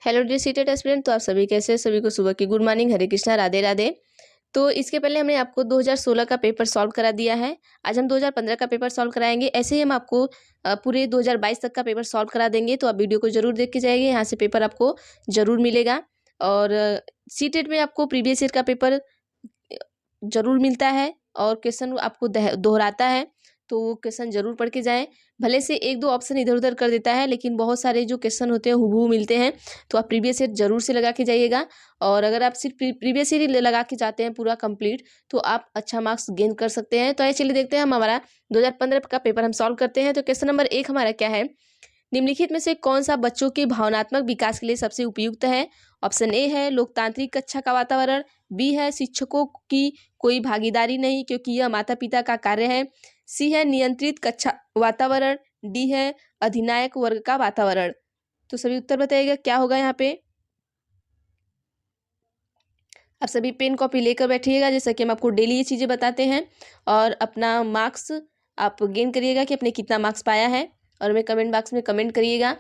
Hello dear seated aspirant. तो आप सभी कैसे हैं? सभी को सुबह की गुड मॉर्निंग, हरे कृष्णा, राधे राधे। तो इसके पहले हमने आपको 2016 का पेपर सॉल्व करा दिया है। आज हम 2015 का पेपर सॉल्व कराएंगे। ऐसे ही हम आपको पूरे 2022 तक का पेपर सॉल्व करा देंगे। तो आप वीडियो को जरूर देख के जाइए, यहाँ से पेपर आपको जरूर मिलेगा। और सीटेड में आपको प्रीवियस ईयर का पेपर जरूर मिलता है और क्वेश्चन आपको दोहराता है, तो वो क्वेश्चन जरूर पढ़ के जाएं। भले से एक दो ऑप्शन इधर उधर कर देता है, लेकिन बहुत सारे जो क्वेश्चन होते हैं हूबहू मिलते हैं। तो आप प्रीवियस ईयर जरूर से लगा के जाइएगा। और अगर आप सिर्फ प्रीवियस ईयर ही लगा के जाते हैं पूरा कंप्लीट, तो आप अच्छा मार्क्स गेन कर सकते हैं। तो आइए चलिए देखते हैं हम हमारा 2015 का पेपर हम सॉल्व करते हैं। तो क्वेश्चन नंबर 1 हमारा क्या है? निम्नलिखित में से कौन सा बच्चों के भावनात्मक विकास के लिए सबसे उपयुक्त है? ऑप्शन ए है लोकतांत्रिक कक्षा का वातावरण, बी है शिक्षकों की कोई भागीदारी नहीं क्योंकि यह माता पिता का कार्य है, सी है नियंत्रित कक्षा वातावरण, डी है अधिनायक वर्ग का वातावरण। तो सभी उत्तर बताइएगा क्या होगा यहाँ पे। आप सभी पेन कॉपी लेकर बैठिएगा, जैसा कि हम आपको डेली ये चीज़ें बताते हैं। और अपना मार्क्स आप गेन करिएगा कि आपने कितना मार्क्स पाया है, और हमें कमेंट बॉक्स में कमेंट करिएगा।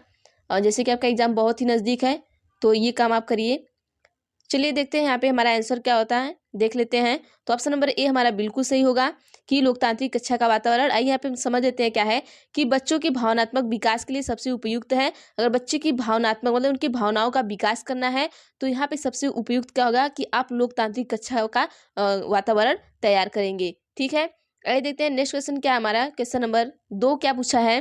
और जैसे कि आपका एग्ज़ाम बहुत ही नज़दीक है, तो ये काम आप करिए। चलिए देखते हैं यहाँ पे हमारा आंसर क्या होता है, देख लेते हैं। तो ऑप्शन नंबर ए हमारा बिल्कुल सही होगा कि लोकतांत्रिक कक्षा का वातावरण। आइए यहाँ पे हम समझ लेते हैं क्या है कि बच्चों के भावनात्मक विकास के लिए सबसे उपयुक्त है। अगर बच्चे की भावनात्मक मतलब उनकी भावनाओं का विकास करना है, तो यहाँ पे सबसे उपयुक्त क्या होगा कि आप लोकतांत्रिक कक्षा का वातावरण तैयार करेंगे। ठीक है, आइए देखते हैं नेक्स्ट क्वेश्चन क्या है हमारा। क्वेश्चन नंबर 2 क्या पूछा है?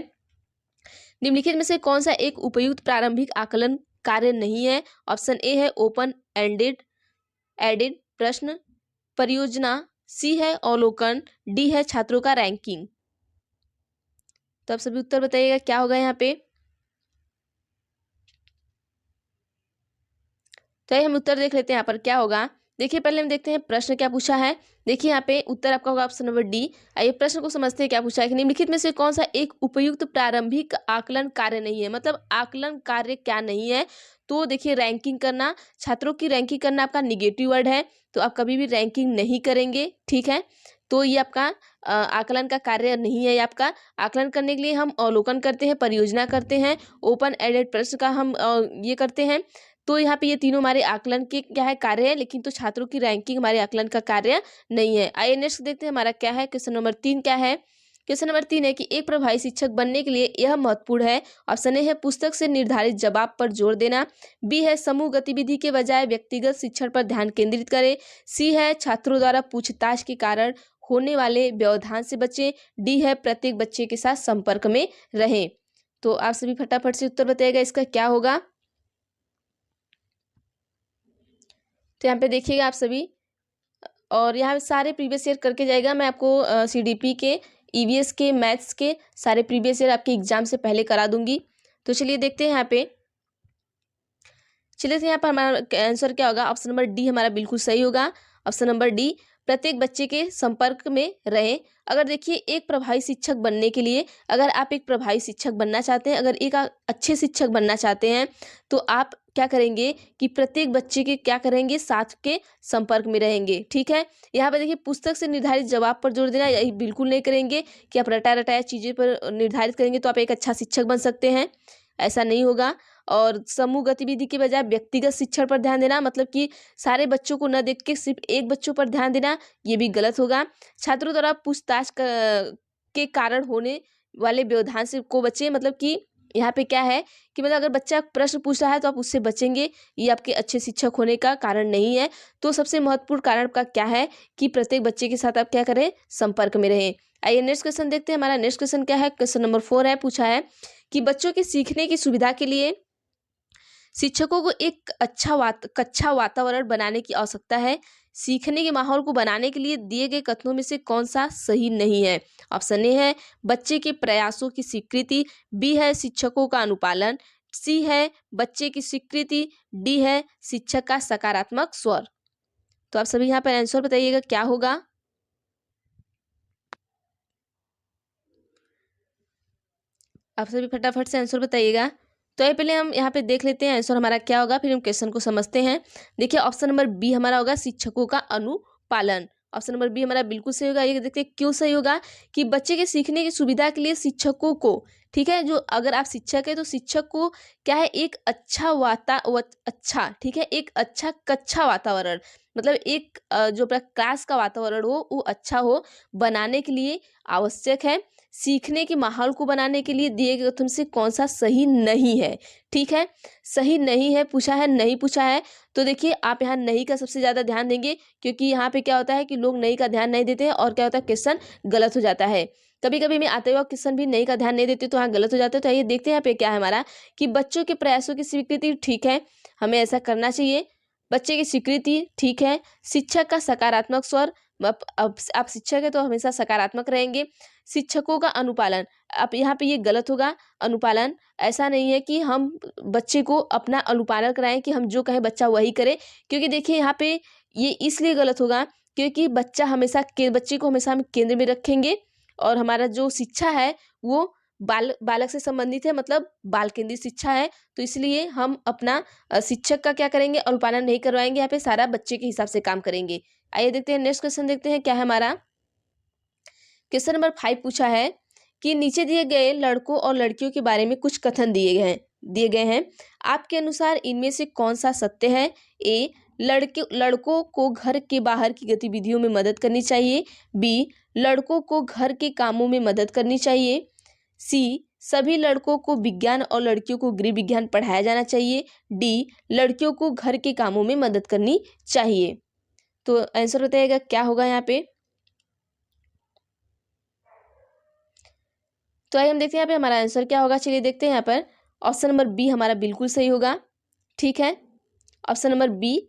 निम्नलिखित में से कौन सा एक उपयुक्त प्रारंभिक आकलन कार्य नहीं है? ऑप्शन ए है ओपन एडेड प्रश्न परियोजना, सी है अवलोकन, डी है छात्रों का रैंकिंग। तो आप सभी उत्तर बताइएगा क्या होगा यहाँ पे। तो हम उत्तर देख लेते हैं यहाँ पर क्या होगा। देखिए पहले हम देखते हैं प्रश्न क्या पूछा है। देखिए यहाँ पे उत्तर आपका होगा ऑप्शन नंबर डी। आइए प्रश्न को समझते हैं क्या पूछा है कि निम्नलिखित में से कौन सा एक उपयुक्त प्रारंभिक आकलन कार्य नहीं है, मतलब आकलन कार्य क्या नहीं है। तो देखिए रैंकिंग करना, छात्रों की रैंकिंग करना आपका निगेटिव वर्ड है, तो आप कभी भी रैंकिंग नहीं करेंगे। ठीक है, तो ये आपका आकलन का कार्य नहीं है। ये आपका आकलन करने के लिए हम अवलोकन करते हैं, परियोजना करते हैं, ओपन एडेड प्रश्न का हम ये करते हैं। तो यहाँ पे ये तीनों हमारे आकलन के क्या है कार्य है, लेकिन तो छात्रों की रैंकिंग हमारे आकलन का कार्य नहीं है। आइए नेक्स्ट देखते हैं हमारा क्या है। क्वेश्चन नंबर 3 क्या है? क्वेश्चन नंबर 3 है कि एक प्रभावी शिक्षक बनने के लिए यह महत्वपूर्ण है। ऑप्शन ए है पुस्तक से निर्धारित जवाब पर जोर देना, बी है समूह गतिविधि के बजाय व्यक्तिगत शिक्षण पर ध्यान केंद्रित करें, सी है छात्रों द्वारा पूछताछ के कारण होने वाले व्यवधान से बचें, डी है प्रत्येक बच्चे के साथ संपर्क में रहें। तो आप सभी फटाफट से उत्तर बताइएगा इसका क्या होगा। तो यहाँ पे देखिएगा आप सभी, और यहाँ पे सारे प्रीवियस ईयर करके जाएगा। मैं आपको सीडीपी के, ईवीएस के, मैथ्स के सारे प्रीवियस ईयर आपके एग्जाम से पहले करा दूंगी। तो चलिए देखते हैं यहाँ पे। चलिए तो यहाँ पर हमारा आंसर क्या होगा। ऑप्शन नंबर डी हमारा बिल्कुल सही होगा। ऑप्शन नंबर डी, प्रत्येक बच्चे के संपर्क में रहें। अगर देखिए एक प्रभावी शिक्षक बनने के लिए, अगर आप एक प्रभावी शिक्षक बनना चाहते हैं, अगर एक अच्छे शिक्षक बनना चाहते हैं, तो आप क्या करेंगे कि प्रत्येक बच्चे के क्या करेंगे, साथ के संपर्क में रहेंगे। ठीक है, यहाँ पर देखिए पुस्तक से निर्धारित जवाब पर जोर देना, यही बिल्कुल नहीं करेंगे कि आप रटा रटाया चीज़ें पर निर्धारित करेंगे तो आप एक अच्छा शिक्षक बन सकते हैं, ऐसा नहीं होगा। और समूह गतिविधि के बजाय व्यक्तिगत शिक्षण पर ध्यान देना, मतलब कि सारे बच्चों को न देख के सिर्फ एक बच्चों पर ध्यान देना, ये भी गलत होगा। छात्रों द्वारा पूछताछ के कारण होने वाले व्यवधान से को बचे, मतलब कि यहाँ पे क्या है कि मतलब अगर बच्चा प्रश्न पूछ रहा है तो आप उससे बचेंगे, ये आपके अच्छे शिक्षक होने का कारण नहीं है। तो सबसे महत्वपूर्ण कारण का क्या है कि प्रत्येक बच्चे के साथ आप क्या करें, संपर्क में रहें। आइए नेक्स्ट क्वेश्चन देखते हैं। हमारा नेक्स्ट क्वेश्चन क्या है? क्वेश्चन नंबर 4 है, पूछा है कि बच्चों के सीखने की सुविधा के लिए शिक्षकों को एक कक्षा वातावरण बनाने की आवश्यकता है। सीखने के माहौल को बनाने के लिए दिए गए कथनों में से कौन सा सही नहीं है? ऑप्शन ए है बच्चे के प्रयासों की स्वीकृति, बी है शिक्षकों का अनुपालन, सी है बच्चे की स्वीकृति, डी है शिक्षक का सकारात्मक स्वर। तो आप सभी यहाँ पर आंसर बताइएगा क्या होगा। आप सभी फटाफट से आंसर बताइएगा। तो ये पहले हम यहाँ पे देख लेते हैं आंसर हमारा क्या होगा, फिर हम क्वेश्चन को समझते हैं। देखिए ऑप्शन नंबर बी हमारा होगा शिक्षकों का अनुपालन। ऑप्शन नंबर बी हमारा बिल्कुल सही होगा। ये देखते हैं क्यों सही होगा कि बच्चे के सीखने की सुविधा के लिए शिक्षकों को ठीक है। जो अगर आप शिक्षक है तो शिक्षक को क्या है, एक अच्छा, ठीक है, एक अच्छा कक्षा वातावरण, मतलब एक जो अपना क्लास का वातावरण हो वो अच्छा हो, बनाने के लिए आवश्यक है। सीखने के माहौल को बनाने के लिए दिए गए तुमसे कौन सा सही नहीं है, ठीक है। सही नहीं है पूछा है, नहीं पूछा है, तो देखिए आप यहाँ नहीं का सबसे ज़्यादा ध्यान देंगे, क्योंकि यहाँ पे क्या होता है कि लोग नहीं का ध्यान नहीं देते हैं और क्या होता है, क्वेश्चन गलत हो जाता है। कभी कभी मैं आते हुए क्वेश्चन भी नहीं का ध्यान नहीं देती तो यहाँ गलत हो जाता है। तो आइए देखते हैं यहाँ पे क्या है हमारा, कि बच्चों के प्रयासों की स्वीकृति, ठीक है, हमें ऐसा करना चाहिए। बच्चे की स्वीकृति, ठीक है। शिक्षक का सकारात्मक स्वर, अब आप शिक्षक है तो हमेशा सकारात्मक रहेंगे। शिक्षकों का अनुपालन, अब यहाँ पे ये गलत होगा। अनुपालन, ऐसा नहीं है कि हम बच्चे को अपना अनुपालन कराएं कि हम जो कहें बच्चा वही करे, क्योंकि देखिए यहाँ पे ये इसलिए गलत होगा क्योंकि बच्चे को हमेशा हम केंद्र में रखेंगे, और हमारा जो शिक्षा है वो बालक से संबंधित है, मतलब बाल केंद्रित शिक्षा है। तो इसलिए हम अपना शिक्षक का क्या करेंगे, अनुपालन नहीं करवाएंगे, यहाँ पे सारा बच्चे के हिसाब से काम करेंगे। आइए देखते हैं नेक्स्ट क्वेश्चन, देखते हैं क्या है हमारा। क्वेश्चन नंबर 5 पूछा है कि नीचे दिए गए लड़कों और लड़कियों के बारे में कुछ कथन दिए गए हैं। आपके अनुसार इनमें से कौन सा सत्य है। ए, लड़कों को घर के बाहर की गतिविधियों में मदद करनी चाहिए। बी, लड़कों को घर के कामों में मदद करनी चाहिए। सी, सभी लड़कों को विज्ञान और लड़कियों को गृह विज्ञान पढ़ाया जाना चाहिए। डी, लड़कियों को घर के कामों में मदद करनी चाहिए। तो आंसर बताइएगा क्या होगा यहाँ पे। तो आइए हम देखते हैं यहाँ पे हमारा आंसर क्या होगा। चलिए देखते हैं यहाँ पर। ऑप्शन नंबर बी हमारा बिल्कुल सही होगा, ठीक है। ऑप्शन नंबर बी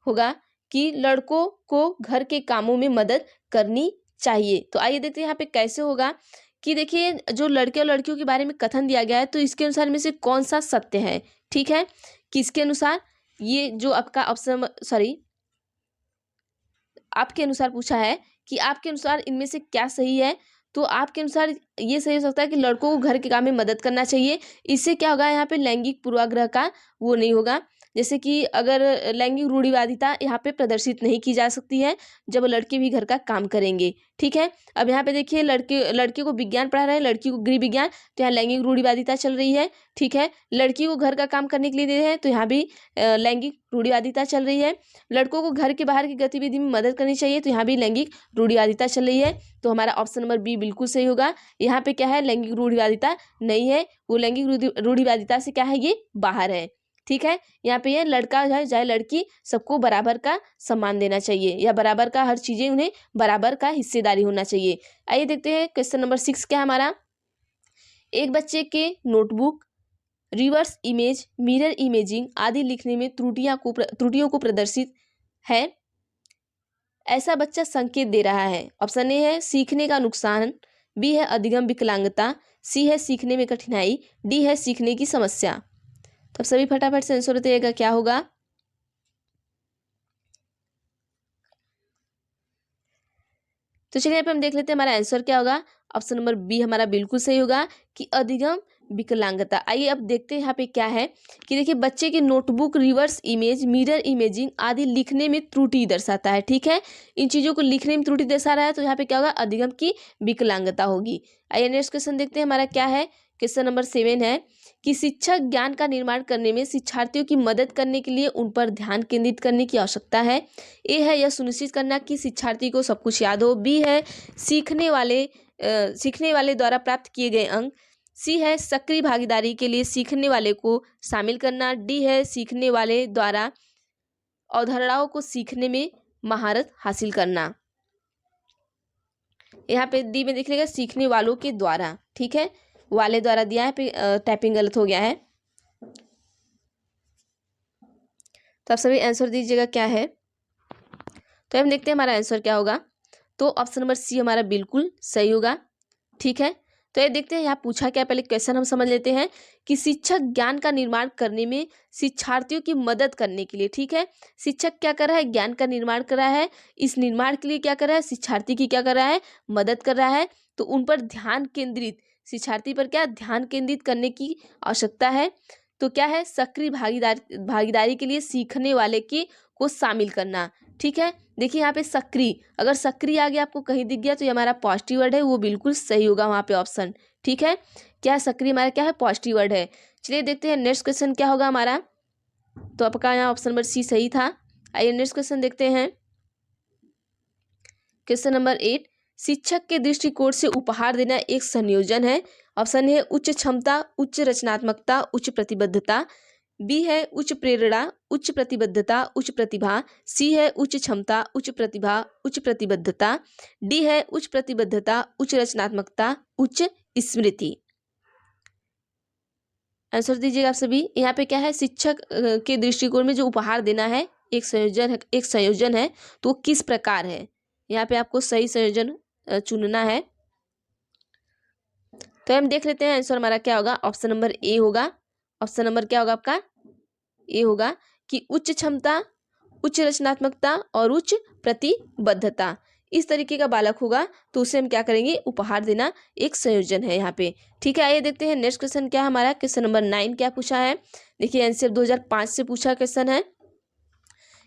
होगा कि लड़कों को घर के कामों में मदद करनी चाहिए। तो आइए देखते हैं यहाँ पे कैसे होगा, कि देखिए जो लड़के और लड़कियों के बारे में कथन दिया गया है तो इसके अनुसार में से कौन सा सत्य है, ठीक है। किसके अनुसार, ये जो आपका ऑप्शन आपके अनुसार पूछा है कि आपके अनुसार इनमें से क्या सही है। तो आपके अनुसार ये सही हो सकता है कि लड़कों को घर के काम में मदद करना चाहिए। इससे क्या होगा, यहाँ पे लैंगिक पूर्वाग्रह का वो नहीं होगा। जैसे कि अगर लैंगिक रूढ़िवादिता यहाँ पे प्रदर्शित नहीं की जा सकती है जब लड़के भी घर का काम करेंगे, ठीक है। अब यहाँ पे देखिए लड़के को विज्ञान पढ़ा रहे हैं, लड़की को गृह विज्ञान, तो यहाँ लैंगिक रूढ़िवादिता चल रही है, ठीक है। लड़की को घर का काम करने के लिए दे रहे हैं तो यहाँ भी लैंगिक रूढ़िवादिता चल रही है। लड़कों को घर के बाहर की गतिविधि में मदद करनी चाहिए तो यहाँ भी लैंगिक रूढ़िवादिता चल रही है। तो हमारा ऑप्शन नंबर बी बिल्कुल सही होगा। यहाँ पे क्या है, लैंगिक रूढ़िवादिता नहीं है, वो लैंगिक रूढ़िवादिता से क्या है, ये बाहर है, ठीक है। यहाँ पे ये लड़का है चाहे लड़की, सबको बराबर का सम्मान देना चाहिए, या बराबर का हर चीजें उन्हें बराबर का हिस्सेदारी होना चाहिए। आइए देखते हैं क्वेश्चन नंबर 6 क्या है हमारा। एक बच्चे के notebook, reverse image, mirror imaging आदि लिखने में त्रुटियों को प्रदर्शित है। ऐसा बच्चा संकेत दे रहा है। ऑप्शन ए है सीखने का नुकसान, बी है अधिगम विकलांगता, सी है सीखने में कठिनाई, डी है सीखने की समस्या। तब सभी फटाफट से आंसर बताइएगा क्या होगा। तो चलिए यहाँ पे हम देख लेते हैं हमारा आंसर क्या होगा। ऑप्शन नंबर बी हमारा बिल्कुल सही होगा कि अधिगम विकलांगता। आइए अब देखते हैं यहाँ पे क्या है, कि देखिए बच्चे की notebook, reverse image, mirror imaging आदि लिखने में त्रुटि दर्शाता है, ठीक है। इन चीजों को लिखने में त्रुटि दर्शा रहा है तो यहाँ पे क्या होगा, अधिगम की विकलांगता होगी। आइए नेक्स्ट क्वेश्चन देखते हैं हमारा क्या है। क्वेश्चन नंबर 7 है कि शिक्षक ज्ञान का निर्माण करने में शिक्षार्थियों की मदद करने के लिए उन पर ध्यान केंद्रित करने की आवश्यकता है। ए है यह सुनिश्चित करना कि शिक्षार्थी को सब कुछ याद हो। बी है सीखने वाले द्वारा प्राप्त किए गए अंक। सी है सक्रिय भागीदारी के लिए सीखने वाले को शामिल करना। डी है सीखने वाले द्वारा अवधारणाओं को सीखने में महारत हासिल करना। यहाँ पे डी में देख लेगा सीखने वालों के द्वारा, ठीक है, वाले द्वारा दिया है, टाइपिंग गलत हो गया है। तो आप सभी आंसर दीजिएगा क्या है। तो हम देखते हैं हमारा आंसर क्या होगा। तो ऑप्शन नंबर सी हमारा बिल्कुल सही होगा, ठीक है। तो ये देखते हैं यहाँ पूछा क्या, पहले क्वेश्चन हम समझ लेते हैं कि शिक्षक ज्ञान का निर्माण करने में शिक्षार्थियों की मदद करने के लिए, ठीक है, शिक्षक क्या कर रहा है, ज्ञान का निर्माण कर रहा है। इस निर्माण के लिए क्या कर रहा है, शिक्षार्थी की क्या कर रहा है, मदद कर रहा है। तो उन पर ध्यान केंद्रित, शिक्षार्थी पर क्या ध्यान केंद्रित करने की आवश्यकता है। तो क्या है, सक्रिय भागीदारी के लिए सीखने वाले की को शामिल करना, ठीक है। देखिए यहाँ पे सक्रिय, अगर सक्रिय आ गया आपको कहीं दिख गया तो ये हमारा पॉजिटिव वर्ड है, वो बिल्कुल सही होगा वहाँ पे ऑप्शन, ठीक है। क्या सक्रिय हमारा क्या है, पॉजिटिव वर्ड है। चलिए देखते हैं नेक्स्ट क्वेश्चन क्या होगा हमारा। तो आपका यहाँ ऑप्शन नंबर सी सही था। आइए नेक्स्ट क्वेश्चन देखते हैं। क्वेश्चन नंबर 8, शिक्षक के दृष्टिकोण से उपहार देना एक संयोजन है। ऑप्शन है उच्च क्षमता, उच्च रचनात्मकता, उच्च प्रतिबद्धता। बी है उच्च प्रेरणा, उच्च प्रतिबद्धता, उच्च प्रतिभा। सी है उच्च क्षमता, उच्च प्रतिभा, उच्च प्रतिबद्धता। डी है उच्च प्रतिबद्धता, उच्च रचनात्मकता, उच्च स्मृति। आंसर दीजिएगा आप सभी। यहाँ पे क्या है, शिक्षक के दृष्टिकोण में जो उपहार देना है एक संयोजन है, तो वो किस प्रकार है। यहाँ पे आपको सही संयोजन चुनना है। तो हम देख लेते हैं आंसर हमारा क्या होगा। ऑप्शन नंबर ए होगा। ऑप्शन नंबर क्या होगा आपका, ए होगा कि उच्च क्षमता, उच्च रचनात्मकता और उच्च प्रतिबद्धता, इस तरीके का बालक होगा तो उसे हम क्या करेंगे, उपहार देना एक संयोजन है यहाँ पे। ठीक है, आइए देखते हैं नेक्स्ट क्वेश्चन क्या हमारा। क्वेश्चन नंबर 9 क्या पूछा है। देखिए एनसीईआरटी 2005 से पूछा क्वेश्चन है,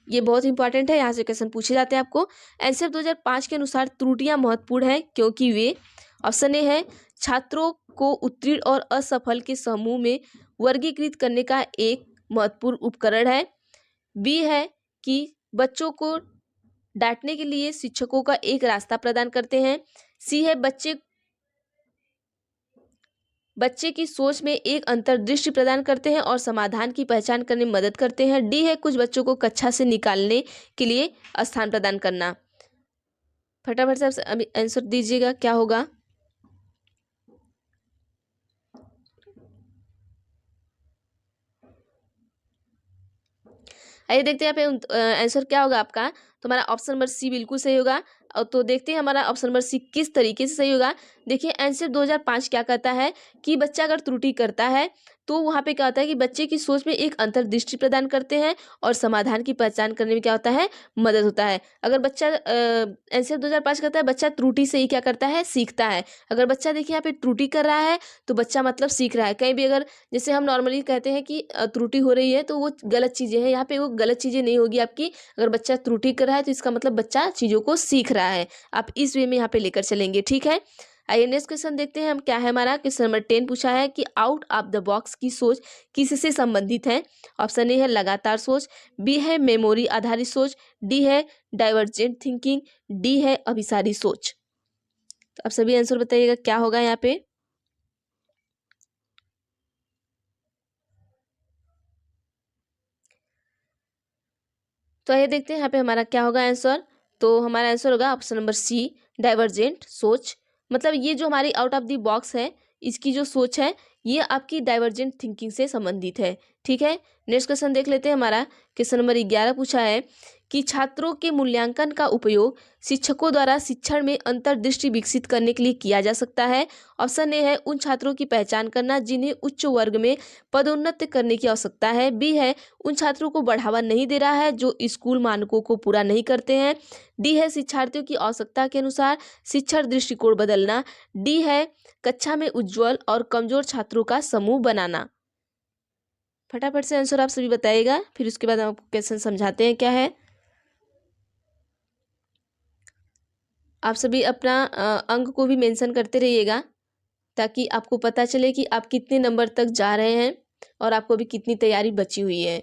ये बहुत इंपॉर्टेंट है, यहाँ से क्वेश्चन पूछे जाते हैं आपको। एनसीईआरटी 2005 के अनुसार त्रुटियां महत्वपूर्ण है क्योंकि वे, ऑप्शन ए है छात्रों को उत्तीर्ण और असफल के समूह में वर्गीकृत करने का एक महत्वपूर्ण उपकरण है। बी है कि बच्चों को डांटने के लिए शिक्षकों का एक रास्ता प्रदान करते हैं। सी है बच्चे की सोच में एक अंतर्दृष्टि प्रदान करते हैं और समाधान की पहचान करने में मदद करते हैं। डी है कुछ बच्चों को कक्षा से निकालने के लिए स्थान प्रदान करना। फटाफट से अभी आंसर दीजिएगा क्या होगा। आइए देखते हैं यहाँ पे आंसर क्या होगा आपका। तो हमारा ऑप्शन नंबर सी बिल्कुल सही होगा। तो देखते हैं हमारा ऑप्शन नंबर सी किस तरीके से सही होगा। देखिए एनसीईआरटी 2005 क्या कहता है कि बच्चा अगर त्रुटि करता है तो वहाँ पे क्या होता है कि बच्चे की सोच में एक अंतर्दृष्टि प्रदान करते हैं और समाधान की पहचान करने में क्या होता है, मदद होता है। अगर बच्चा एनसीईआरटी 2005 कहता है बच्चा त्रुटि से ही क्या करता है, सीखता है। अगर बच्चा देखिए यहाँ पे त्रुटि कर रहा है तो बच्चा मतलब सीख रहा है। कहीं भी अगर जैसे हम नॉर्मली कहते हैं कि त्रुटि हो रही है तो वो गलत चीज़ें हैं, यहाँ पे वो गलत चीज़ें नहीं होगी आपकी। अगर बच्चा त्रुटि कर रहा है तो इसका मतलब बच्चा चीज़ों को सीख रहा है। आप इस वे में यहाँ पे लेकर चलेंगे। ठीक है, आइए नेक्स्ट क्वेश्चन देखते हैं हम क्या है हमारा। क्वेश्चन नंबर 10 पूछा है कि आउट ऑफ द बॉक्स की सोच किससे संबंधित है। ऑप्शन ए है लगातार सोच, बी है मेमोरी आधारित सोच, डी है डाइवर्जेंट थिंकिंग, डी है अभिसारी सोच। तो आप सभी आंसर बताइएगा क्या होगा यहाँ पे। तो आइए देखते हैं यहाँ पे हमारा क्या होगा आंसर। तो हमारा आंसर होगा ऑप्शन नंबर सी, डाइवर्जेंट सोच। मतलब ये जो हमारी आउट ऑफ द बॉक्स है, इसकी जो सोच है ये आपकी डाइवर्जेंट थिंकिंग से संबंधित है। ठीक है, नेक्स्ट क्वेश्चन देख लेते हैं हमारा। क्वेश्चन नंबर 11 पूछा है कि छात्रों के मूल्यांकन का उपयोग शिक्षकों द्वारा शिक्षण में अंतर्दृष्टि विकसित करने के लिए किया जा सकता है। ऑप्शन ए है उन छात्रों की पहचान करना जिन्हें उच्च वर्ग में पदोन्नत करने की आवश्यकता है। बी है उन छात्रों को बढ़ावा नहीं दे रहा है जो स्कूल मानकों को पूरा नहीं करते हैं। डी है शिक्षार्थियों की आवश्यकता के अनुसार शिक्षण दृष्टिकोण बदलना। डी है कक्षा में उज्जवल और कमजोर छात्रों का समूह बनाना। फटाफट से आंसर आप सभी बताइएगा, फिर उसके बाद हम आपको क्वेश्चन समझाते हैं क्या है। आप सभी अपना अंक को भी मेंशन करते रहिएगा ताकि आपको पता चले कि आप कितने नंबर तक जा रहे हैं और आपको अभी कितनी तैयारी बची हुई है।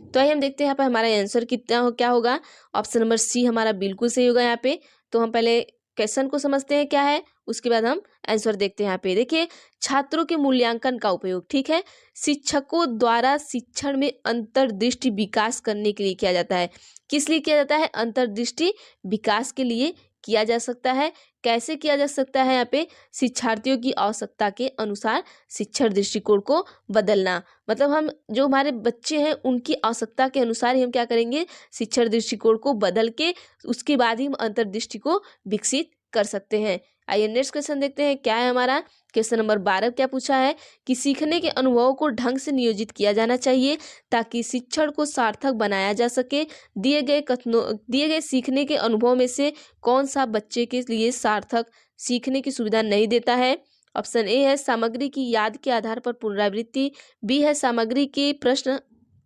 तो आइए हम देखते हैं यहाँ पर हमारा आंसर क्या होगा। ऑप्शन नंबर सी हमारा बिल्कुल सही होगा यहाँ पे। तो हम पहले क्वेश्चन को समझते हैं क्या है, उसके बाद हम आंसर देखते हैं। यहाँ पे देखिए छात्रों के मूल्यांकन का उपयोग, ठीक है, शिक्षकों द्वारा शिक्षण में अंतर्दृष्टि विकास करने के लिए किया जाता है। किस लिए किया जाता है, अंतर्दृष्टि विकास के लिए किया जा सकता है। कैसे किया जा सकता है, यहाँ पे शिक्षार्थियों की आवश्यकता के अनुसार शिक्षण दृष्टिकोण को बदलना। मतलब हम जो हमारे बच्चे हैं उनकी आवश्यकता के अनुसार ही हम क्या करेंगे, शिक्षण दृष्टिकोण को बदल के उसके बाद ही हम अंतर्दृष्टि को विकसित कर सकते हैं। आइए नेक्स्ट क्वेश्चन देखते हैं क्या है हमारा। क्वेश्चन नंबर 12 क्या पूछा है कि सीखने के अनुभवों को ढंग से नियोजित किया जाना चाहिए ताकि शिक्षण को सार्थक बनाया जा सके। दिए गए सीखने के अनुभव में से कौन सा बच्चे के लिए सार्थक सीखने की सुविधा नहीं देता है। ऑप्शन ए है सामग्री की याद के आधार पर पुनरावृत्ति, बी है सामग्री के प्रश्न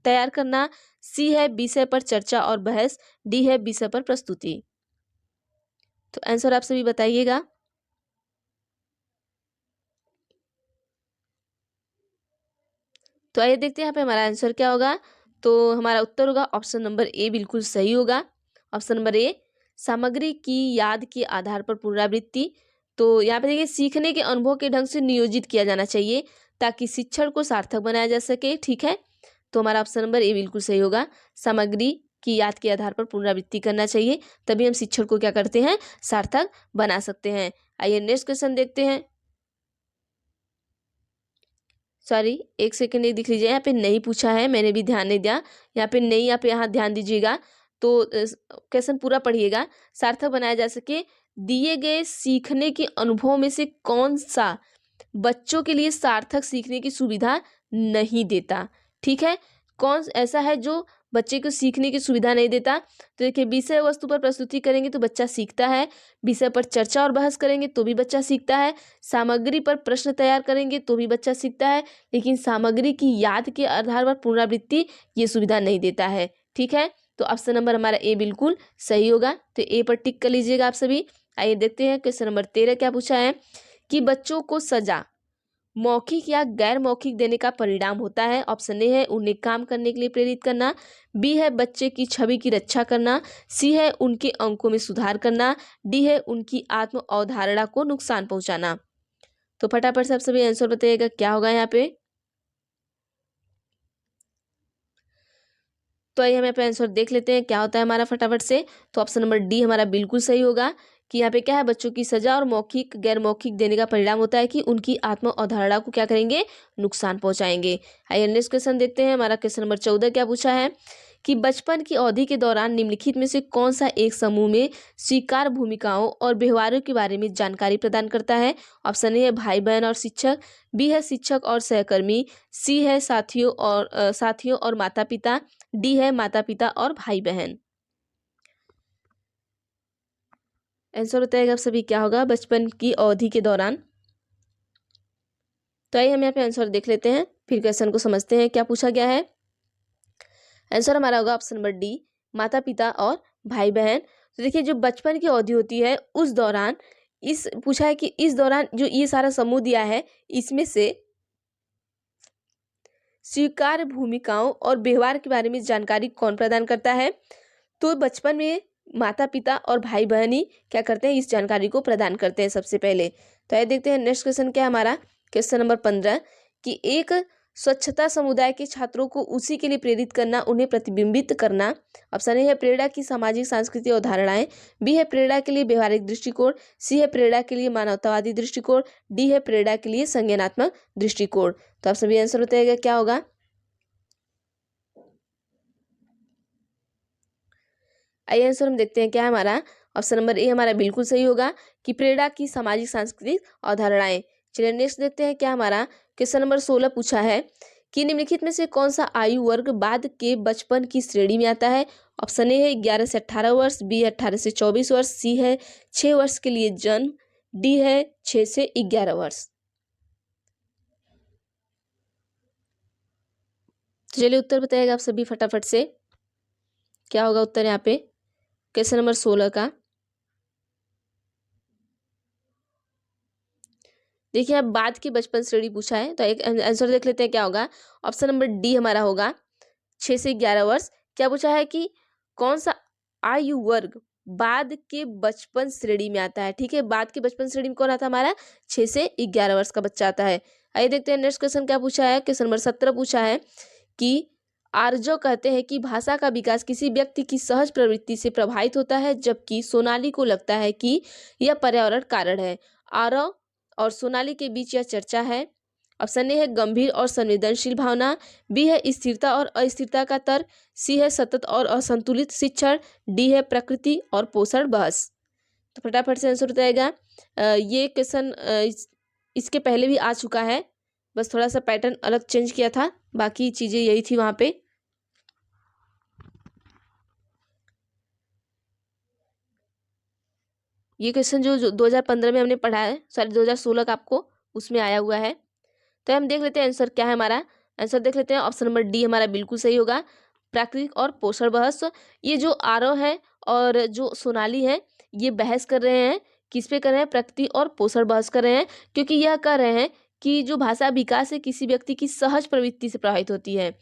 तैयार करना, सी है विषय पर चर्चा और बहस, डी है विषय पर प्रस्तुति। तो आंसर आप सभी बताइएगा। तो आइए देखते हैं यहाँ पे हमारा आंसर क्या होगा। तो हमारा उत्तर होगा ऑप्शन नंबर ए बिल्कुल सही होगा। ऑप्शन नंबर ए, सामग्री की याद के आधार पर पुनरावृत्ति। तो यहाँ पे देखिए सीखने के अनुभव के ढंग से नियोजित किया जाना चाहिए ताकि शिक्षण को सार्थक बनाया जा सके। ठीक है, तो हमारा ऑप्शन नंबर ए बिल्कुल सही होगा। सामग्री की याद के आधार पर पुनरावृत्ति करना चाहिए, तभी हम शिक्षण को क्या करते हैं, सार्थक बना सकते हैं। आइए नेक्स्ट क्वेश्चन देखते हैं। सॉरी, एक सेकेंड, एक दिख लीजिए, यहाँ पे नहीं पूछा है, मैंने भी ध्यान नहीं दिया। यहाँ पे नहीं, आप यहाँ ध्यान दीजिएगा। तो क्वेश्चन पूरा पढ़िएगा। सार्थक बनाया जा सके, दिए गए सीखने के अनुभव में से कौन सा बच्चों के लिए सार्थक सीखने की सुविधा नहीं देता। ठीक है, कौन ऐसा है जो बच्चे को सीखने की सुविधा नहीं देता। तो देखिए, विषय वस्तु पर प्रस्तुति करेंगे तो बच्चा सीखता है, विषय पर चर्चा और बहस करेंगे तो भी बच्चा सीखता है, सामग्री पर प्रश्न तैयार करेंगे तो भी बच्चा सीखता है, लेकिन सामग्री की याद के आधार पर पुनरावृत्ति ये सुविधा नहीं देता है। ठीक है, तो ऑप्शन नंबर हमारा ए बिल्कुल सही होगा। तो ए पर टिक कर लीजिएगा आप सभी। आइए देखते हैं क्वेश्चन नंबर 13 क्या पूछा है कि बच्चों को सजा मौखिक या गैर मौखिक देने का परिणाम होता है। ऑप्शन ए है उन्हें काम करने के लिए प्रेरित करना, बी है बच्चे की छवि की रक्षा करना, सी है उनके अंकों में सुधार करना, डी है उनकी आत्म अवधारणा को नुकसान पहुंचाना। तो फटाफट से आप सभी आंसर बताइएगा क्या होगा यहाँ पे। तो आइए हम यहाँ पे आंसर देख लेते हैं क्या होता है हमारा फटाफट से। तो ऑप्शन नंबर डी हमारा बिल्कुल सही होगा कि यहाँ पे क्या है, बच्चों की सजा और मौखिक गैर मौखिक देने का परिणाम होता है कि उनकी आत्म अवधारणा को क्या करेंगे, नुकसान पहुंचाएंगे। आइए नेक्स्ट क्वेश्चन देखते हैं। हमारा क्वेश्चन नंबर 14 क्या पूछा है कि बचपन की अवधि के दौरान निम्नलिखित में से कौन सा एक समूह में स्वीकार भूमिकाओं और व्यवहारों के बारे में जानकारी प्रदान करता है। ऑप्शन ए है भाई बहन और शिक्षक, बी है शिक्षक और सहकर्मी, सी है साथियों और माता पिता, डी है माता पिता और भाई बहन। आंसर बताइएगा आप सभी क्या होगा बचपन की अवधि के दौरान। तो आइए हम यहाँ पे आंसर देख लेते हैं, फिर क्वेश्चन को समझते हैं क्या पूछा गया है। आंसर हमारा होगा ऑप्शन नंबर डी, माता पिता और भाई बहन। तो देखिए, जो बचपन की अवधि होती है उस दौरान इस पूछा है कि इस दौरान जो ये सारा समूह दिया है इसमें से स्वीकार्य भूमिकाओं और व्यवहार के बारे में जानकारी कौन प्रदान करता है। तो बचपन में माता पिता और भाई बहन ही क्या करते हैं, इस जानकारी को प्रदान करते हैं सबसे पहले। तो आइए देखते हैं नेक्स्ट क्वेश्चन क्या है हमारा। क्वेश्चन नंबर 15 कि एक स्वच्छता समुदाय के छात्रों को उसी के लिए प्रेरित करना, उन्हें प्रतिबिंबित करना। ऑप्शन ए है प्रेरणा की सामाजिक सांस्कृतिक अवधारणाएं, बी है प्रेरणा के लिए व्यवहारिक दृष्टिकोण, सी है प्रेरणा के लिए मानवतावादी दृष्टिकोण, डी है प्रेरणा के लिए संज्ञानात्मक दृष्टिकोण। तो आप सभी आंसर बताइएगा क्या होगा। आइए आंसर हम देखते हैं क्या है हमारा। ऑप्शन नंबर ए हमारा बिल्कुल सही होगा कि प्रेरणा की सामाजिक सांस्कृतिक अवधारणाएं। चलिए नेक्स्ट देखते हैं क्या हमारा। क्वेश्चन नंबर 16 पूछा है कि निम्नलिखित में से कौन सा आयु वर्ग बाद के बचपन की श्रेणी में आता है। ऑप्शन ए है 11 से 18 वर्ष, बी है 18 से 24 वर्ष, सी है 6 वर्ष के लिए जन्म, डी है 6 से 11 वर्ष। तो चलिए उत्तर बताइएगा आप सभी फटाफट से क्या होगा उत्तर यहाँ पे क्वेश्चन नंबर 16 का। देखिए, अब बाद की बचपन श्रेणी पूछा है तो एक आंसर देख लेते हैं क्या होगा। ऑप्शन नंबर डी हमारा होगा 6 से 11 वर्ष। क्या पूछा है कि कौन सा आयु वर्ग बाद के बचपन श्रेणी में आता है। ठीक है, बाद के बचपन श्रेणी में कौन आता है हमारा, 6 से 11 वर्ष का बच्चा आता है। आइए देखते हैं नेक्स्ट क्वेश्चन क्या पूछा है। क्वेश्चन नंबर 17 पूछा है कि आर्जो कहते हैं कि भाषा का विकास किसी व्यक्ति की सहज प्रवृत्ति से प्रभावित होता है, जबकि सोनाली को लगता है कि यह पर्यावरण कारण है। आरव और सोनाली के बीच यह चर्चा है। ऑप्शन ए है गंभीर और संवेदनशील भावना, बी है स्थिरता और अस्थिरता का तर्क, सी है सतत और असंतुलित शिक्षण, डी है प्रकृति और पोषण बहस। तो फटाफट से आंसर बताएगा। ये क्वेश्चन इसके पहले भी आ चुका है, बस थोड़ा सा पैटर्न अलग चेंज किया था, बाकी चीज़ें यही थी वहाँ पे। ये क्वेश्चन जो 2015 में हमने पढ़ा है, सॉरी 2016 का आपको उसमें आया हुआ है। तो हम देख लेते हैं आंसर क्या है हमारा। आंसर देख लेते हैं, ऑप्शन नंबर डी हमारा बिल्कुल सही होगा, प्राकृतिक और पोषण बहस। ये जो आरव है और जो सोनाली है ये बहस कर रहे हैं, किस पे कर रहे हैं, प्रकृति और पोषण बहस कर रहे हैं, क्योंकि यह कह रहे हैं कि जो भाषा विकास है किसी व्यक्ति की सहज प्रवृत्ति से प्रभावित होती है,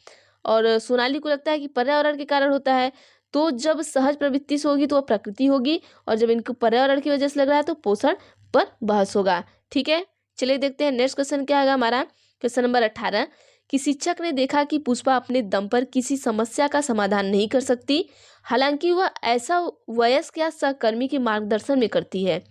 और सोनाली को लगता है कि पर्यावरण के कारण होता है। तो जब सहज प्रवृत्ति से होगी तो वह प्रकृति होगी, और जब इनको पर्यावरण की वजह से लग रहा है तो पोषण पर बहस होगा। ठीक है, चलिए देखते हैं नेक्स्ट क्वेश्चन क्या है हमारा। क्वेश्चन नंबर 18 कि शिक्षक ने देखा कि पुष्पा अपने दम पर किसी समस्या का समाधान नहीं कर सकती, हालांकि वह ऐसा वयस्क या सहकर्मी के मार्गदर्शन में करती है।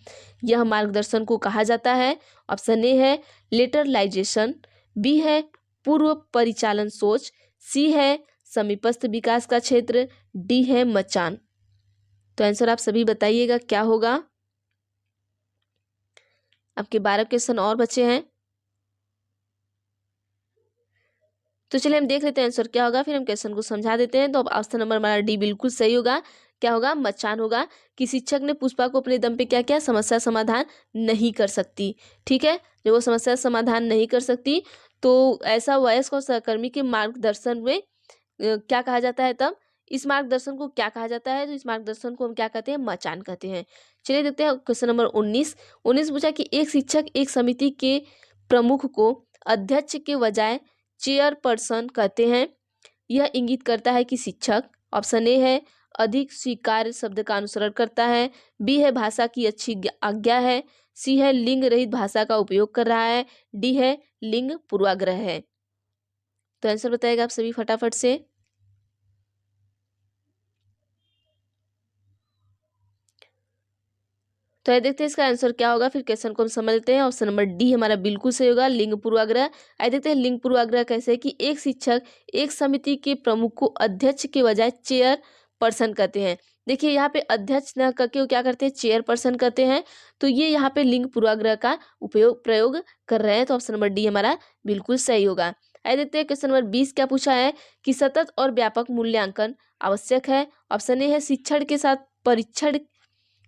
यह मार्गदर्शन को कहा जाता है। ऑप्शन ए है लेटरलाइजेशन, बी है पूर्व परिचालन सोच, सी है समीपस्थ विकास का क्षेत्र, डी है मचान। तो आंसर आप सभी बताइएगा क्या होगा। आपके 12 क्वेश्चन और बचे हैं, तो चलिए हम देख लेते हैं आंसर क्या होगा, फिर हम क्वेश्चन को समझा देते हैं। तो अब ऑप्शन नंबर हमारा डी बिल्कुल सही होगा। क्या होगा, मचान होगा कि शिक्षक ने पुष्पा को अपने दम पे क्या किया, समस्या समाधान नहीं कर सकती। ठीक है, जब वो समस्या समाधान नहीं कर सकती तो ऐसा वयस्क और सहकर्मी के मार्गदर्शन में क्या कहा जाता है, तब इस मार्गदर्शन को क्या कहा जाता है, तो इस मार्गदर्शन को हम क्या कहते हैं, मचान कहते हैं। चलिए देखते हैं क्वेश्चन नंबर 19 पूछा कि एक शिक्षक एक समिति के प्रमुख को अध्यक्ष के बजाय चेयरपर्सन कहते हैं। यह इंगित करता है कि शिक्षक, ऑप्शन ए है अधिक स्वीकार्य शब्द का अनुसरण करता है, बी है भाषा की अच्छी आज्ञा है, सी है लिंग रहित भाषा का उपयोग कर रहा है, डी है लिंग पूर्वाग्रह है। तो आंसर बताएगा आप सभी फटाफट से। तो ये देखते हैं इसका आंसर क्या होगा, फिर क्वेश्चन को हम समझते हैं। ऑप्शन नंबर डी हमारा बिल्कुल सही होगा, लिंग पूर्वाग्रह। आइए देखते हैं लिंग पूर्वाग्रह कैसे है कि एक शिक्षक एक समिति के प्रमुख को अध्यक्ष के बजाय चेयर पर्सन कहते हैं। देखिए यहाँ पे अध्यक्ष न करके वो क्या करते हैं, चेयर पर्सन कहते हैं। तो ये यहाँ पे लिंग पूर्वाग्रह का प्रयोग कर रहे हैं। तो ऑप्शन नंबर डी हमारा बिल्कुल सही होगा। आइए देखते हैं क्वेश्चन नंबर 20 क्या पूछा है कि सतत और व्यापक मूल्यांकन आवश्यक है। ऑप्शन ए है शिक्षण के साथ परीक्षण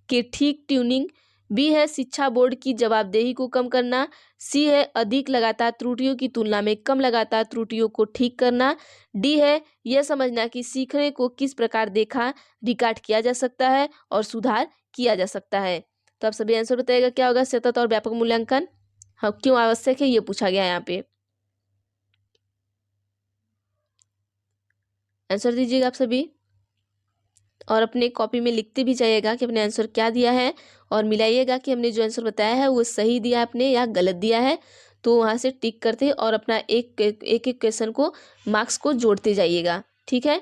के ठीक ट्यूनिंग, बी है शिक्षा बोर्ड की जवाबदेही को कम करना, सी है अधिक लगातार त्रुटियों की तुलना में कम लगातार त्रुटियों को ठीक करना, डी है यह समझना कि सीखने को किस प्रकार देखा रिकॉर्ड किया जा सकता है और सुधार किया जा सकता है। तो आप सभी आंसर बताइएगा क्या होगा, सतत और व्यापक मूल्यांकन हाँ क्यों आवश्यक है, ये पूछा गया है यहाँ पे। आंसर दीजिएगा आप सभी, और अपने कॉपी में लिखते भी जाइएगा कि अपने आंसर क्या दिया है, और मिलाइएगा कि हमने जो आंसर बताया है वो सही दिया आपने या गलत दिया है। तो वहाँ से टिक करते और अपना एक एक क्वेश्चन को मार्क्स को जोड़ते जाइएगा। ठीक है,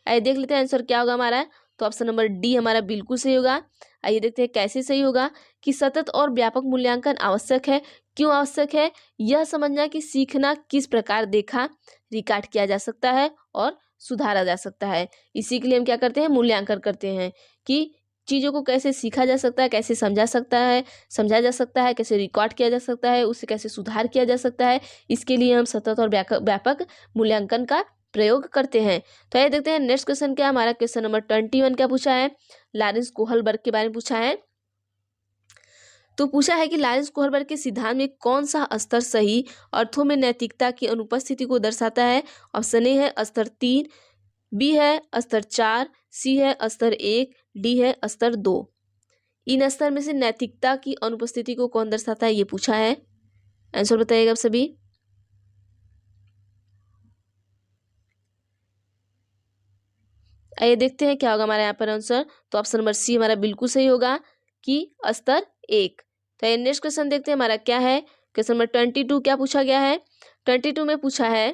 आइए देख लेते हैं आंसर क्या होगा हमारा। तो ऑप्शन नंबर डी हमारा बिल्कुल सही होगा। आइए देखते हैं कैसे सही होगा कि सतत और व्यापक मूल्यांकन आवश्यक है। क्यों आवश्यक है, यह समझना कि सीखना किस प्रकार देखा रिकॉर्ड किया जा सकता है और सुधारा जा सकता है। इसी के लिए हम क्या करते हैं, मूल्यांकन करते हैं कि चीज़ों को कैसे सीखा जा सकता है, कैसे समझा जा सकता है, कैसे रिकॉर्ड किया जा सकता है, उससे कैसे सुधार किया जा सकता है। इसके लिए हम सतत और व्यापक मूल्यांकन का प्रयोग करते हैं। तो आइए देखते हैं नेक्स्ट क्वेश्चन क्या हमारा। क्वेश्चन नंबर 21 क्या पूछा है, लॉरेंस कोहलबर्ग के बारे में पूछा है। तो पूछा है कि लॉरेंस कोहलबर्ग के सिद्धांत में कौन सा स्तर सही अर्थों में नैतिकता की अनुपस्थिति को दर्शाता है। ऑप्शन ए है स्तर 3, बी है स्तर 4, सी है स्तर 1, डी है स्तर 2। इन स्तर में से नैतिकता की अनुपस्थिति को कौन दर्शाता है, ये पूछा है। आंसर बताइएगा आप सभी। आइए देखते हैं क्या होगा हमारे यहाँ पर आंसर। तो ऑप्शन नंबर सी हमारा बिल्कुल सही होगा कि स्तर 1। तो ये नेक्स्ट क्वेश्चन देखते हैं हमारा क्या है। क्वेश्चन नंबर 22 क्या पूछा गया है। 22 में पूछा है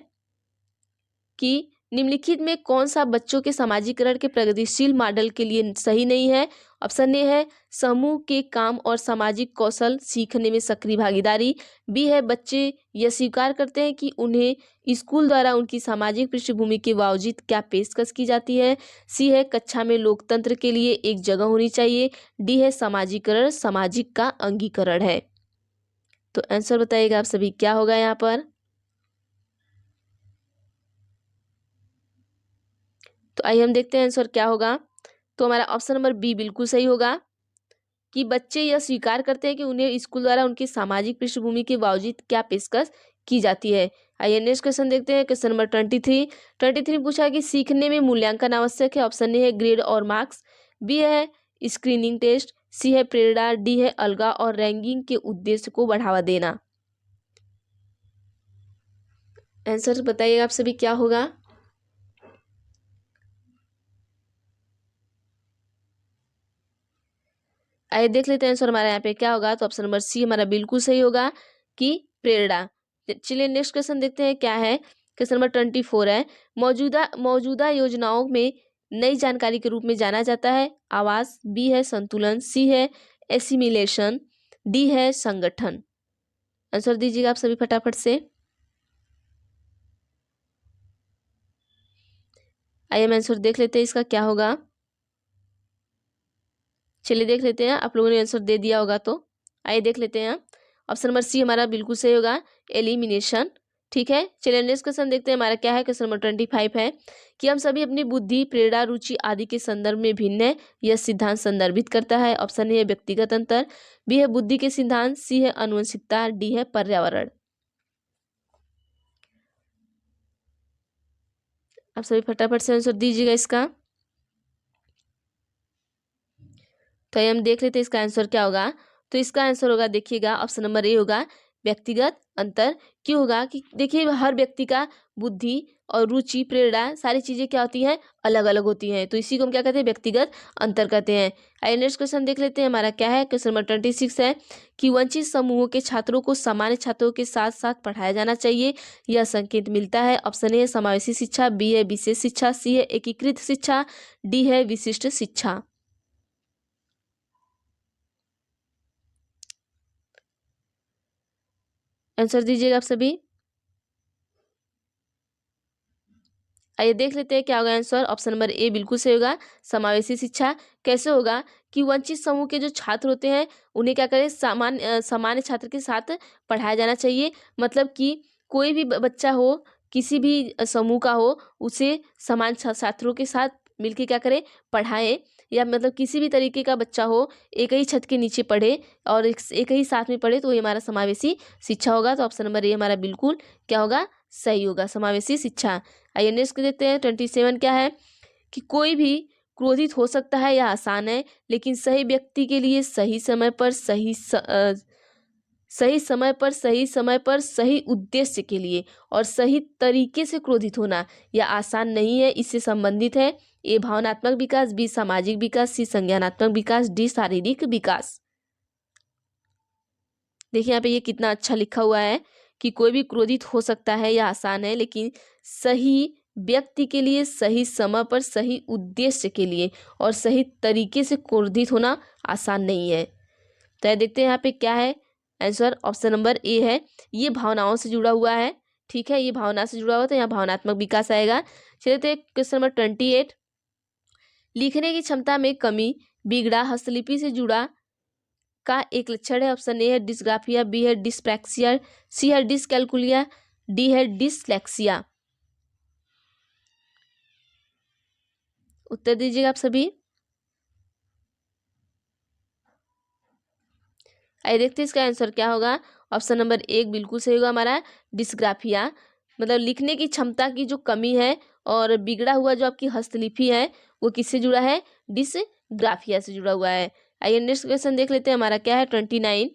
कि निम्नलिखित में कौन सा बच्चों के समाजीकरण के प्रगतिशील मॉडल के लिए सही नहीं है। ऑप्शन ए है समूह के काम और सामाजिक कौशल सीखने में सक्रिय भागीदारी, बी है बच्चे यह स्वीकार करते हैं कि उन्हें स्कूल द्वारा उनकी सामाजिक पृष्ठभूमि के बावजूद क्या पेशकश की जाती है, सी है कक्षा में लोकतंत्र के लिए एक जगह होनी चाहिए, डी है समाजीकरण सामाजिक का अंगीकरण है। तो आंसर बताइएगा आप सभी क्या होगा यहाँ पर। तो आइए हम देखते हैं आंसर क्या होगा। तो हमारा ऑप्शन नंबर बी बिल्कुल सही होगा कि बच्चे यह स्वीकार करते हैं कि उन्हें स्कूल द्वारा उनकी सामाजिक पृष्ठभूमि के बावजूद क्या पेशकश की जाती है। आइए नेक्स्ट क्वेश्चन देखते हैं। क्वेश्चन नंबर 23 पूछा है कि सीखने में मूल्यांकन आवश्यक है। ऑप्शन ए है ग्रेड और मार्क्स, बी है स्क्रीनिंग टेस्ट, सी है प्रेरणा, डी है अलगाव और रैंकिंग के उद्देश्य को बढ़ावा देना। आंसर बताइएगा आप सभी क्या होगा। आइए देख लेते हैं आंसर हमारा यहाँ पे क्या होगा। तो ऑप्शन नंबर सी हमारा बिल्कुल सही होगा कि प्रेरणा। चलिए नेक्स्ट क्वेश्चन देखते हैं क्या है। क्वेश्चन नंबर 24 है, मौजूदा मौजूदा योजनाओं में नई जानकारी के रूप में जाना जाता है। आवास, बी है संतुलन, सी है एसिमिलेशन, डी है संगठन। आंसर दीजिएगा आप सभी फटाफट से। आइए हम आंसर देख लेते हैं इसका क्या होगा। चलिए देख लेते हैं, आप लोगों ने आंसर दे दिया होगा तो आइए देख लेते हैं। ऑप्शन नंबर सी हमारा बिल्कुल सही होगा, एलिमिनेशन। ठीक है, चलिए नेक्स्ट क्वेश्चन देखते हैं हमारा क्या है। क्वेश्चन नंबर 25 है कि हम सभी अपनी बुद्धि, प्रेरणा, रुचि आदि के संदर्भ में भिन्न है। यह सिद्धांत संदर्भित करता है। ऑप्शन ए है व्यक्तिगत अंतर, बी है बुद्धि के सिद्धांत, सी है आनुवंशिकता, डी है पर्यावरण। आप सभी फटाफट से आंसर दीजिएगा इसका। तो ये हम देख लेते हैं इसका आंसर क्या होगा। तो इसका आंसर होगा, देखिएगा ऑप्शन नंबर ए होगा, व्यक्तिगत अंतर। क्यों होगा कि देखिए हर व्यक्ति का बुद्धि और रुचि, प्रेरणा सारी चीजें क्या होती हैं, अलग अलग होती हैं। तो इसी को हम क्या कहते हैं, व्यक्तिगत अंतर कहते हैं। आइए नेक्स्ट क्वेश्चन देख लेते हैं हमारा क्या है। क्वेश्चन नंबर 26 है कि वंचित समूहों के छात्रों को सामान्य छात्रों के साथ साथ पढ़ाया जाना चाहिए। यह संकेत मिलता है। ऑप्शन ए है समावेशी शिक्षा, बी है विशेष शिक्षा, सी है एकीकृत शिक्षा, डी है विशिष्ट शिक्षा। आंसर दीजिएगा आप सभी। आइए देख लेते हैं क्या होगा आंसर। ऑप्शन नंबर ए बिल्कुल सही होगा, समावेशी शिक्षा। कैसे होगा कि वंचित समूह के जो छात्र होते हैं उन्हें क्या करें, सामान्य छात्र के साथ पढ़ाया जाना चाहिए। मतलब कि कोई भी बच्चा हो, किसी भी समूह का हो, उसे समान छात्रों के साथ मिलके क्या करें, पढ़ाएं। या मतलब किसी भी तरीके का बच्चा हो, एक ही छत के नीचे पढ़े और एक ही साथ में पढ़े, तो ये हमारा समावेशी शिक्षा होगा। तो ऑप्शन नंबर ए हमारा बिल्कुल क्या होगा, सही होगा, समावेशी शिक्षा। आइए नेक्स्ट देखते हैं 27 क्या है कि कोई भी क्रोधित हो सकता है, यह आसान है, लेकिन सही व्यक्ति के लिए सही समय पर सही उद्देश्य के लिए और सही तरीके से क्रोधित होना यह आसान नहीं है। इससे संबंधित है ए भावनात्मक विकास, बी सामाजिक विकास, सी संज्ञानात्मक विकास, डी शारीरिक विकास। देखिए यहाँ पे ये कितना अच्छा लिखा हुआ है कि कोई भी क्रोधित हो सकता है, यह आसान है, लेकिन सही व्यक्ति के लिए सही समय पर सही उद्देश्य के लिए और सही तरीके से क्रोधित होना आसान नहीं है। तो ये देखते हैं यहाँ पे क्या है आंसर। ऑप्शन नंबर ए है, ये भावनाओं से जुड़ा हुआ है। ठीक है, ये भावना से जुड़ा हुआ, तो यहाँ भावनात्मक विकास आएगा। चलिए तो क्वेश्चन नंबर 28, लिखने की क्षमता में कमी, बिगड़ा हस्तलिपि से जुड़ा का एक लक्षण है। ऑप्शन ए है डिस्ग्राफिया, बी है डिस्प्रैक्सिया, सी है डिसकैलकुलिया, डी है डिसलेक्सिया। उत्तर दीजिएगा आप सभी। आइए देखते हैं इसका आंसर क्या होगा। ऑप्शन नंबर एक बिल्कुल सही होगा हमारा, डिस्ग्राफिया। मतलब लिखने की क्षमता की जो कमी है और बिगड़ा हुआ जो आपकी हस्तलिपि है वो किससे जुड़ा है, डिसग्राफिया से जुड़ा हुआ है। आइए नेक्स्ट क्वेश्चन देख लेते हैं हमारा क्या है 29,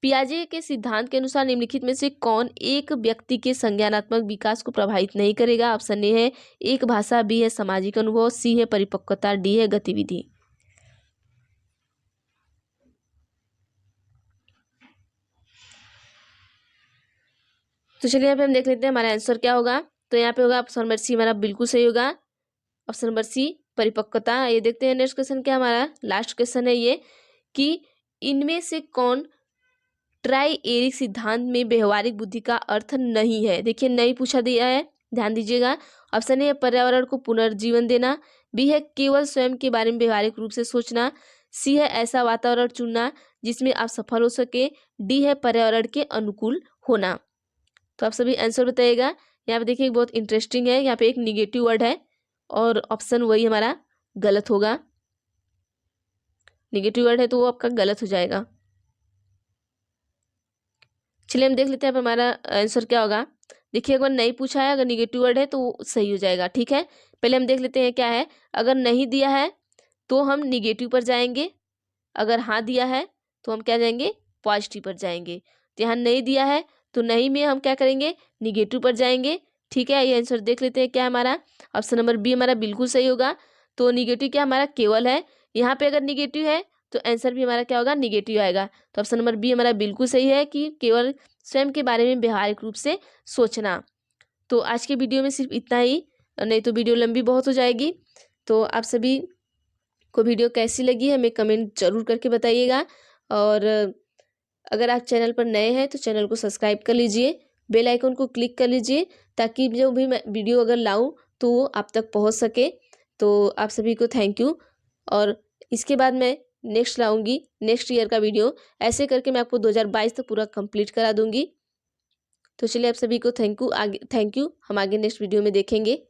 पियाजे के सिद्धांत के अनुसार निम्नलिखित में से कौन एक व्यक्ति के संज्ञानात्मक विकास को प्रभावित नहीं करेगा। ऑप्शन ए है एक भाषा, बी है सामाजिक अनुभव, सी है परिपक्वता, डी है गतिविधि। तो चलिए यहाँ पे हम देख लेते हैं हमारा आंसर क्या होगा। तो यहाँ पे होगा ऑप्शन नंबर सी हमारा बिल्कुल सही होगा, ऑप्शन नंबर सी परिपक्वता। ये देखते हैं नेक्स्ट क्वेश्चन क्या हमारा लास्ट क्वेश्चन है ये कि इनमें से कौन ट्राइएरिक सिद्धांत में व्यवहारिक बुद्धि का अर्थ नहीं है। देखिए नहीं पूछा दिया है, ध्यान दीजिएगा। ऑप्शन ए है पर्यावरण को पुनर्जीवन देना, बी है केवल स्वयं के बारे में व्यवहारिक रूप से सोचना, सी है ऐसा वातावरण चुनना जिसमें आप सफल हो सके, डी है पर्यावरण के अनुकूल होना। तो आप सभी आंसर बताइएगा। यहाँ पे देखिए बहुत इंटरेस्टिंग है, यहाँ पे एक निगेटिव वर्ड है और ऑप्शन वही हमारा गलत होगा। निगेटिव वर्ड है तो वो आपका गलत हो जाएगा। चलिए हम देख लेते हैं अब हमारा आंसर क्या होगा। देखिए अगर नहीं पूछा है, अगर निगेटिव वर्ड है तो वो सही हो जाएगा। ठीक है, पहले हम देख लेते हैं क्या है। अगर नहीं दिया है तो हम निगेटिव पर जाएंगे, अगर हाँ दिया है तो हम क्या जाएंगे, पॉजिटिव पर जाएंगे। तो यहाँ नहीं दिया है तो नहीं में हम क्या करेंगे, निगेटिव पर जाएंगे। ठीक है, ये आंसर देख लेते हैं क्या है हमारा। ऑप्शन नंबर बी हमारा बिल्कुल सही होगा। तो निगेटिव क्या हमारा केवल है, यहाँ पे अगर निगेटिव है तो आंसर भी हमारा क्या होगा, निगेटिव आएगा। तो ऑप्शन नंबर बी हमारा बिल्कुल सही है कि केवल स्वयं के बारे में व्यवहारिक रूप से सोचना। तो आज के वीडियो में सिर्फ इतना ही, नहीं तो वीडियो लंबी बहुत हो जाएगी। तो आप सभी को वीडियो कैसी लगी हमें कमेंट जरूर करके बताइएगा। और अगर आप चैनल पर नए हैं तो चैनल को सब्सक्राइब कर लीजिए, बेल आइकन को क्लिक कर लीजिए, ताकि जो भी मैं वीडियो अगर लाऊं तो वो आप तक पहुंच सके। तो आप सभी को थैंक यू। और इसके बाद मैं नेक्स्ट लाऊंगी नेक्स्ट ईयर का वीडियो, ऐसे करके मैं आपको 2022 तक पूरा कंप्लीट करा दूंगी। तो चलिए आप सभी को थैंक यू। हम आगे नेक्स्ट वीडियो में देखेंगे।